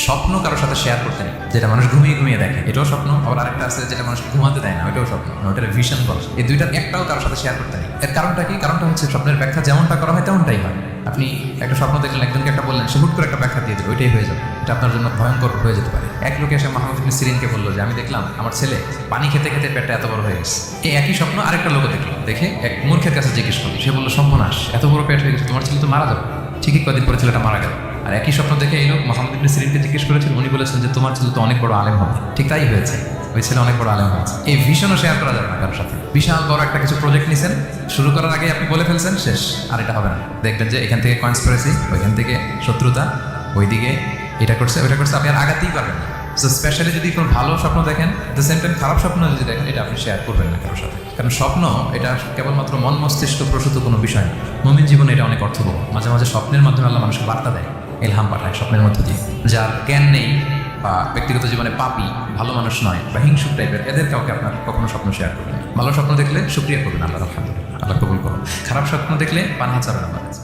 স্বপ্ন কারোর সাথে শেয়ার করতে নেই, যেটা মানুষ ঘুমিয়ে ঘুমিয়ে দেখে এটাও স্বপ্ন, আবার আরেকটা আছে যেটা মানুষ ঘুমাতে দেয় না ওইটাও স্বপ্ন, ওটার ভিশন বলে। এই দুইটার একটাও কারোর সাথে শেয়ার করতে নেই। এর কারণটা কি? কারণটা হচ্ছে স্বপ্নের ব্যাখ্যা যেমনটা করা হয় তেমনটাই হয়। আপনি একটা স্বপ্ন দেখলেন, একজনকে একটা বললেন, সে হুট করে একটা ব্যাখ্যা দিয়ে দিল, ওইটাই হয়ে যাবে। এটা আপনার জন্য ভয়ঙ্কর হয়ে যেতে পারে। এক লোক এসে মোহাম্মদ ইবনে সিরিনকে বললো যে আমি দেখলাম আমার ছেলে পানি খেতে খেতে পেটটা এত বড় হয়ে গেছে। এই একই স্বপ্ন আরেকটা লোক দেখলো, দেখে এক মূর্খের কাছে জিজ্ঞেস করলো, সে বললো সর্বনাশ, এত বড় পেট হয়ে গেছে, তোমার ছেলে তো মারা যাবে। ঠিকই কদিন পরে ছেলেটা মারা গেল। আর একই স্বপ্ন দেখে এই লোক মোহাম্মদ ইবনে সিরিনকে জিজ্ঞেস করেছিল, উনি বলেছেন যে তোমার ছেলে তো অনেক বড় আলেম হবে। ঠিক তাই হয়েছে, ওই ছেলে অনেক বড় আলেম হয়েছে। এই ভিশনও শেয়ার করা যাবে না কারোর সাথে। বিশাল বড় একটা কিছু প্রজেক্ট নিছেন, শুরু করার আগে আপনি বলে ফেলছেন, শেষ, আর এটা হবে না। দেখবেন যে এখান থেকে কনস্পিরেসি, ওইখান থেকে শত্রুতা, ওইদিকে এটা করছে ওইটা করছে, আপনি আর আগাতেই পারবেন না। সো স্পেশালি যদি কোনো ভালো স্বপ্ন দেখেন, দ্য সেম টাইম খারাপ স্বপ্ন যদি দেখেন, এটা আপনি শেয়ার করবেন না কারোর সাথে। কারণ স্বপ্ন এটা কেবলমাত্র মন মস্তিষ্ক প্রসূত কোনো বিষয় না। মুমিন জীবনে এটা অনেক অর্থবহ। মাঝে মাঝে স্বপ্নের মাধ্যমে আল্লাহ মানুষকে বার্তা দেয়, ইলহাম পাঠায় স্বপ্নের মধ্য দিয়ে। যার জ্ঞান নেই বা ব্যক্তিগত জীবনে পাপী, ভালো মানুষ নয় বা হিংসুক টাইপের, এদের কাউকে আপনার কখনো স্বপ্ন শেয়ার করবেন। ভালো স্বপ্ন দেখলে শুকরিয়া করবেন, আল্লাহ আলহামদুলিল্লাহ, আল্লাহ কবুল করুন। খারাপ স্বপ্ন দেখলে পান হাত চাবেন আমার কাছে।